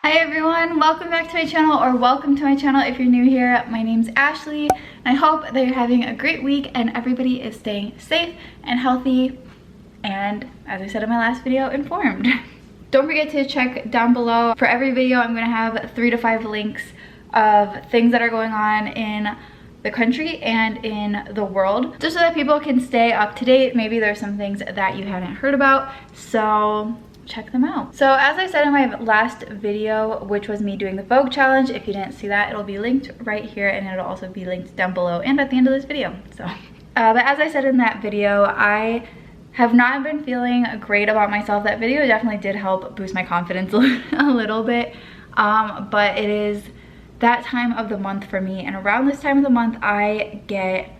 Hi everyone, welcome back to my channel, or welcome to my channel if you're new here. My name's Ashley and I hope that you're having a great week and everybody is staying safe and healthy and, as I said in my last video, informed. Don't forget to check down below. For every video I'm going to have 3 to 5 links of things that are going on in the country and in the world, just so that people can stay up to date. Maybe there's some things that you haven't heard about, so check them out. So as I said in my last video, which was me doing the Vogue challenge, if you didn't see that, it'll be linked right here and it'll also be linked down below and at the end of this video. So but as I said in that video, I have not been feeling great about myself. That video definitely did help boost my confidence a little bit, but it is that time of the month for me, and around this time of the month I get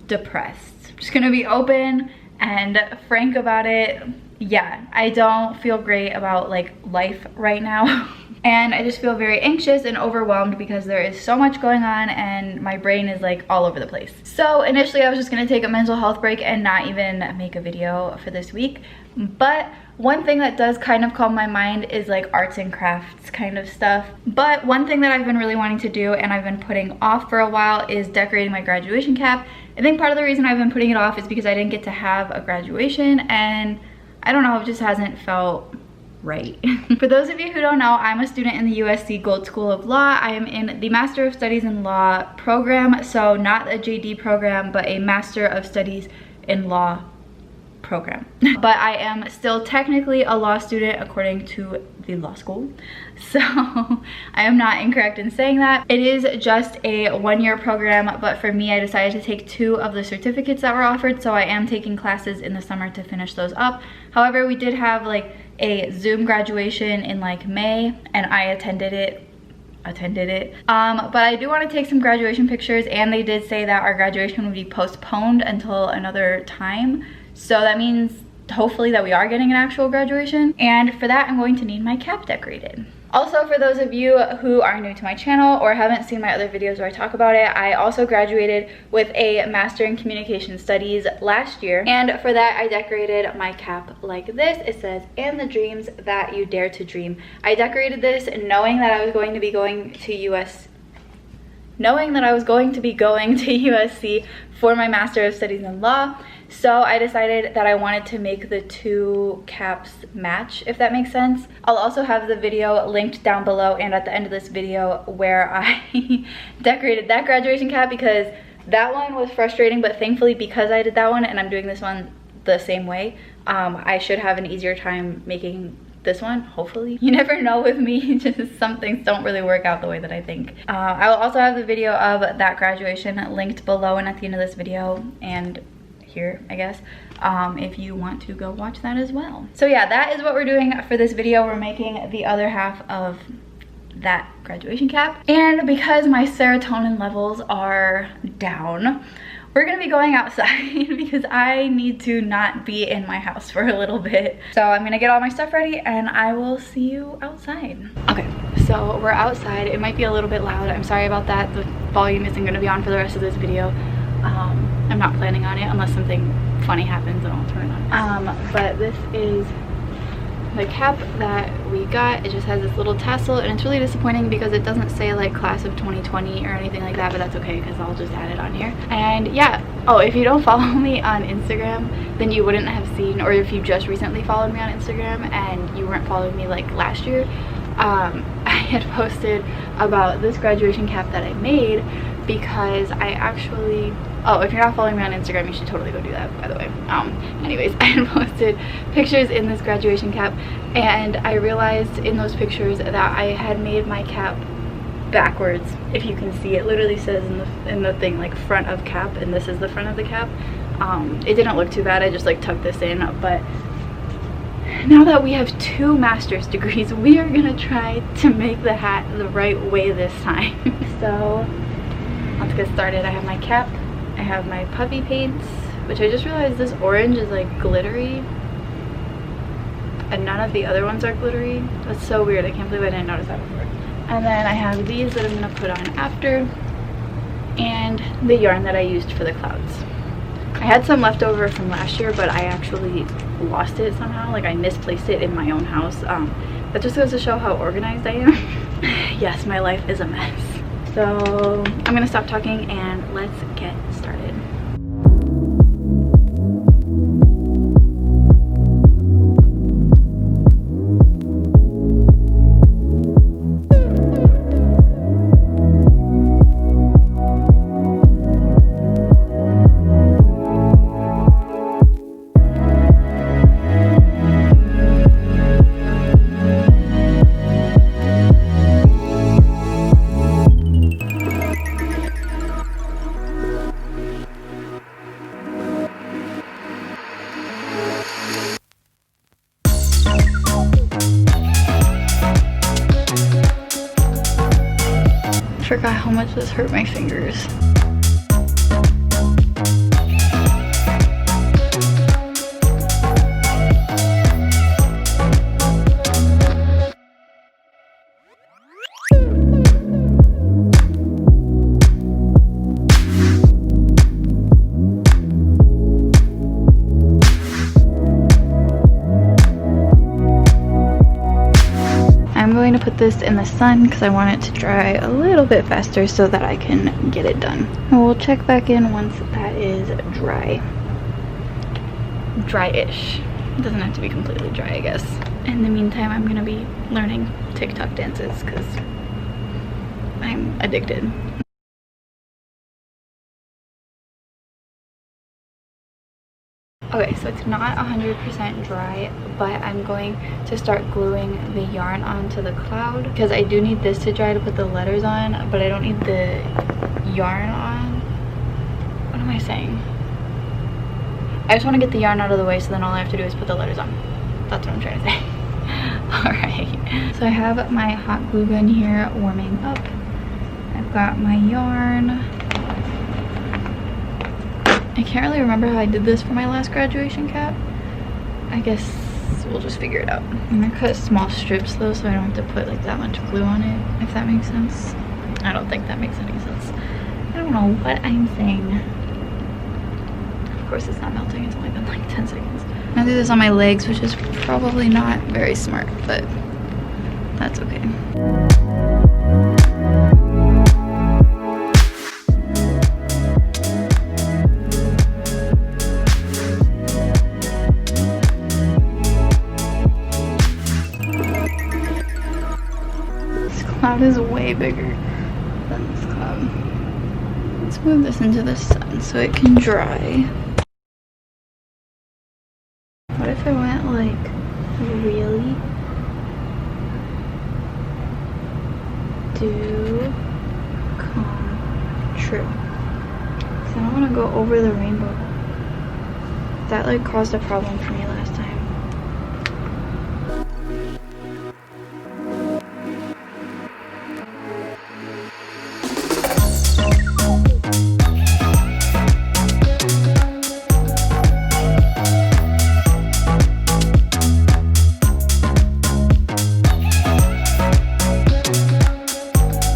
depressed. I'm just gonna be open and frank about it. Yeah, I don't feel great about like life right now. And I just feel very anxious and overwhelmed because there is so much going on and my brain is like all over the place. So initially I was just gonna take a mental health break and not even make a video for this week. But one thing that does kind of calm my mind is like arts and crafts kind of stuff. But one thing that I've been really wanting to do and I've been putting off for a while is decorating my graduation cap. I think part of the reason I've been putting it off is because I didn't get to have a graduation, and I don't know, it just hasn't felt right. For those of you who don't know, I'm a student in the USC Gold School of Law. I am in the Master of Studies in Law program, so not a JD program, but a Master of Studies in Law program. But I am still technically a law student according to the law school, so I am not incorrect in saying that. It is just a one-year program, but for me I decided to take 2 of the certificates that were offered, so I am taking classes in the summer to finish those up. However, we did have like a Zoom graduation in like May and I attended it. But I do want to take some graduation pictures, and they did say that our graduation would be postponed until another time. So that means hopefully that we are getting an actual graduation, and for that I'm going to need my cap decorated. Also, for those of you who are new to my channel or haven't seen my other videos where I talk about it, I also graduated with a Master in Communication Studies last year, and for that I decorated my cap like this. It says, "And the dreams that you dare to dream." I decorated this knowing that I was going to be going to USC for my Master of Studies in Law. So I decided that I wanted to make the 2 caps match, if that makes sense. I'll also have the video linked down below and at the end of this video where I decorated that graduation cap, because that one was frustrating, but thankfully because I did that one and I'm doing this one the same way, I should have an easier time making this one, hopefully. You never know with me, just some things don't really work out the way that I think. I will also have the video of that graduation linked below and at the end of this video, and here I guess, if you want to go watch that as well. So yeah, that is what we're doing for this video. We're making the other half of that graduation cap, and because my serotonin levels are down, we're gonna be going outside because I need to not be in my house for a little bit. So I'm gonna get all my stuff ready and I will see you outside. Okay, so we're outside. It might be a little bit loud. I'm sorry about that. The volume isn't gonna be on for the rest of this video. I'm not planning on it unless something funny happens and I'll turn it on. But this is the cap that we got. It just has this little tassel, and it's really disappointing because it doesn't say like class of 2020 or anything like that, but that's okay because I'll just add it on here. And yeah, oh, if you don't follow me on Instagram, then you wouldn't have seen, or if you just recently followed me on Instagram and you weren't following me like last year, I had posted about this graduation cap that I made, because I actually, oh, if you're not following me on Instagram, you should totally go do that, by the way. Anyways, I had posted pictures in this graduation cap, and I realized in those pictures that I had made my cap backwards. If you can see, it literally says in the thing like front of cap, and this is the front of the cap. It didn't look too bad. I just like tucked this in, but now that we have 2 master's degrees, we are gonna try to make the hat the right way this time. So let's get started. I have my cap, I have my puffy paints, which I just realized this orange is like glittery and none of the other ones are glittery. That's so weird. I can't believe I didn't notice that before. And then I have these that I'm gonna put on after, and the yarn that I used for the clouds. I had some left over from last year, but I actually lost it somehow. Like I misplaced it in my own house. That just goes to show how organized I am. Yes, my life is a mess. So I'm gonna stop talking and let's get started. I forgot how much this hurt my fingers. I'm going to put this in the sun because I want it to dry a little bit faster so that I can get it done. And we'll check back in once that is dry. Dry-ish. It doesn't have to be completely dry, I guess. In the meantime, I'm going to be learning TikTok dances because I'm addicted. Okay, so it's not 100% dry, but I'm going to start gluing the yarn onto the cloud because I do need this to dry to put the letters on, but I don't need the yarn on. What am I saying? I just want to get the yarn out of the way so then all I have to do is put the letters on. That's what I'm trying to say. Alright, so I have my hot glue gun here warming up. I've got my yarn. I can't really remember how I did this for my last graduation cap. I guess we'll just figure it out. I'm gonna cut small strips though so I don't have to put like that much glue on it, if that makes sense. I don't think that makes any sense. I don't know what I'm saying. Of course it's not melting, it's only been like 10 seconds. I'm gonna do this on my legs, which is probably not very smart, but that's okay. Cloud is way bigger than this cloud. Let's move this into the sun so it can dry. What if I went like really do come true? Because I don't want to go over the rainbow. That like caused a problem for me last time.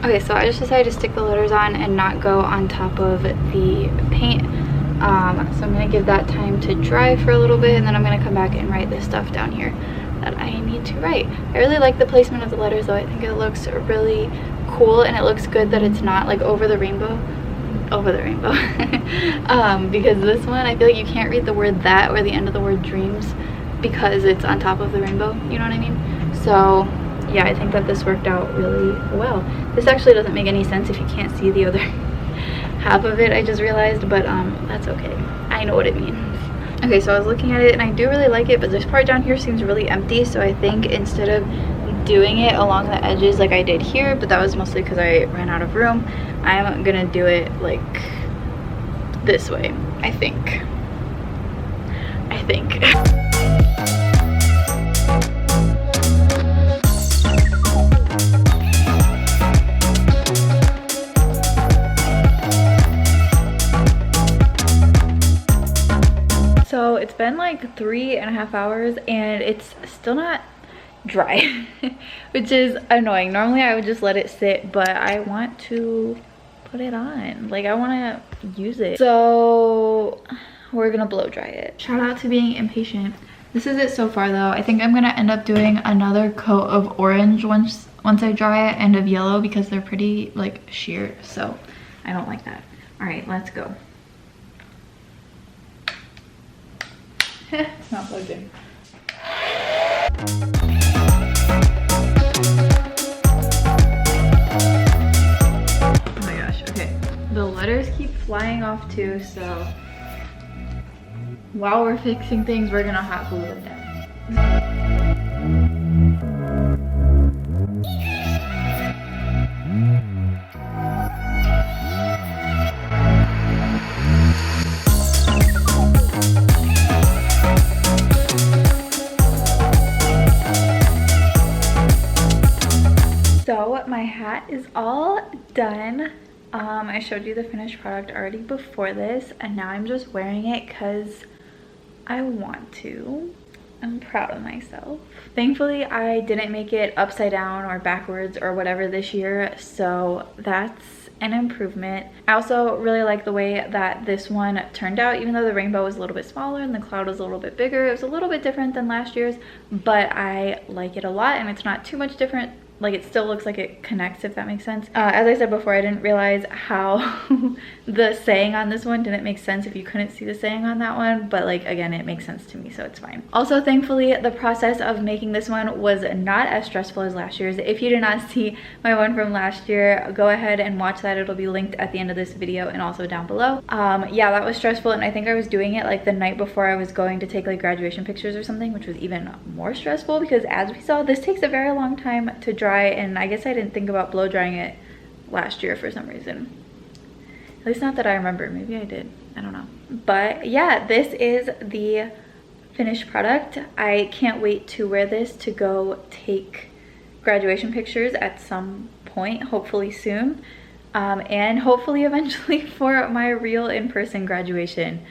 Okay, so I just decided to stick the letters on and not go on top of the paint. So I'm going to give that time to dry for a little bit, and then I'm going to come back and write this stuff down here that I need to write. I really like the placement of the letters though. I think it looks really cool, and it looks good that it's not like over the rainbow. Because this one, I feel like you can't read the word that or the end of the word dreams because it's on top of the rainbow, you know what I mean? So yeah, I think that this worked out really well. This actually doesn't make any sense if you can't see the other half of it, I just realized, but that's okay. I know what it means. Okay, so I was looking at it and I do really like it, but this part down here seems really empty, so I think instead of doing it along the edges like I did here, but that was mostly because I ran out of room, I'm gonna do it like this way, I think. So it's been like 3.5 hours and it's still not dry, which is annoying. Normally I would just let it sit, but I want to put it on. Like I want to use it. So we're gonna blow dry it. Shout out to being impatient. This is it so far though. I think I'm gonna end up doing another coat of orange once I dry it, and of yellow, because they're pretty like sheer, so I don't like that. All right, let's go. It's not plugged in. Oh my gosh, okay. The letters keep flying off too, so while we're fixing things, we're gonna hot glue them down. So my hat is all done. I showed you the finished product already before this, and now I'm just wearing it because I want to. I'm proud of myself. Thankfully, I didn't make it upside down or backwards or whatever this year, so that's an improvement. I also really like the way that this one turned out, even though the rainbow was a little bit smaller and the cloud was a little bit bigger. It was a little bit different than last year's, but I like it a lot, and it's not too much different. Like, it still looks like it connects, if that makes sense. As I said before, I didn't realize how the saying on this one didn't make sense if you couldn't see the saying on that one, but like, again, it makes sense to me, so it's fine. Also, thankfully, the process of making this one was not as stressful as last year's. If you did not see my one from last year, go ahead and watch that. It'll be linked at the end of this video and also down below. Yeah, that was stressful, and I think I was doing it like the night before I was going to take like graduation pictures or something, which was even more stressful because, as we saw, this takes a very long time to dry, and I guess I didn't think about blow drying it last year for some reason. At least not that I remember. Maybe I did. I don't know. But yeah, this is the finished product. I can't wait to wear this to go take graduation pictures at some point, hopefully soon, and hopefully eventually for my real in-person graduation,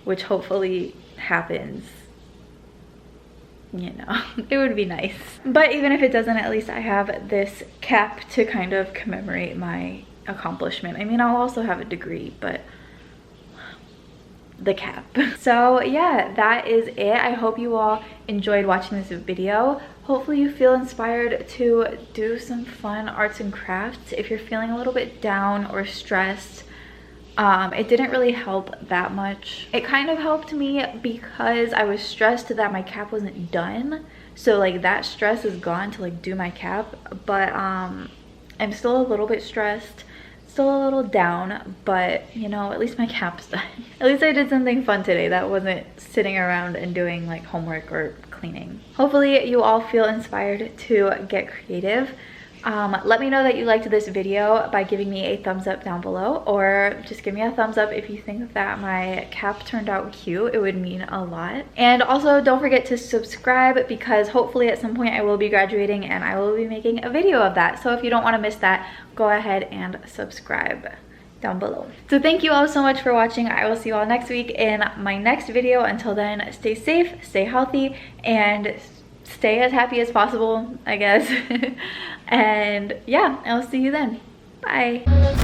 which hopefully happens. You know, it would be nice. But even if it doesn't, at least I have this cap to kind of commemorate my accomplishment. I mean, I'll also have a degree, but the cap. So yeah, that is it. I hope you all enjoyed watching this video. Hopefully you feel inspired to do some fun arts and crafts. If you're feeling a little bit down or stressed, it didn't really help that much. It kind of helped me because I was stressed that my cap wasn't done, so like that stress is gone to like do my cap. But I'm still a little bit stressed, still a little down, but you know, at least my cap's done. At least I did something fun today that wasn't sitting around and doing like homework or cleaning. Hopefully you all feel inspired to get creative. Let me know that you liked this video by giving me a thumbs up down below, or just give me a thumbs up if you think that my cap turned out cute. It would mean a lot. And also don't forget to subscribe, because hopefully at some point I will be graduating and I will be making a video of that. So if you don't want to miss that, go ahead and subscribe down below. So thank you all so much for watching. I will see you all next week in my next video. Until then, stay safe, stay healthy, and stay as happy as possible, I guess. And yeah, I'll see you then. Bye.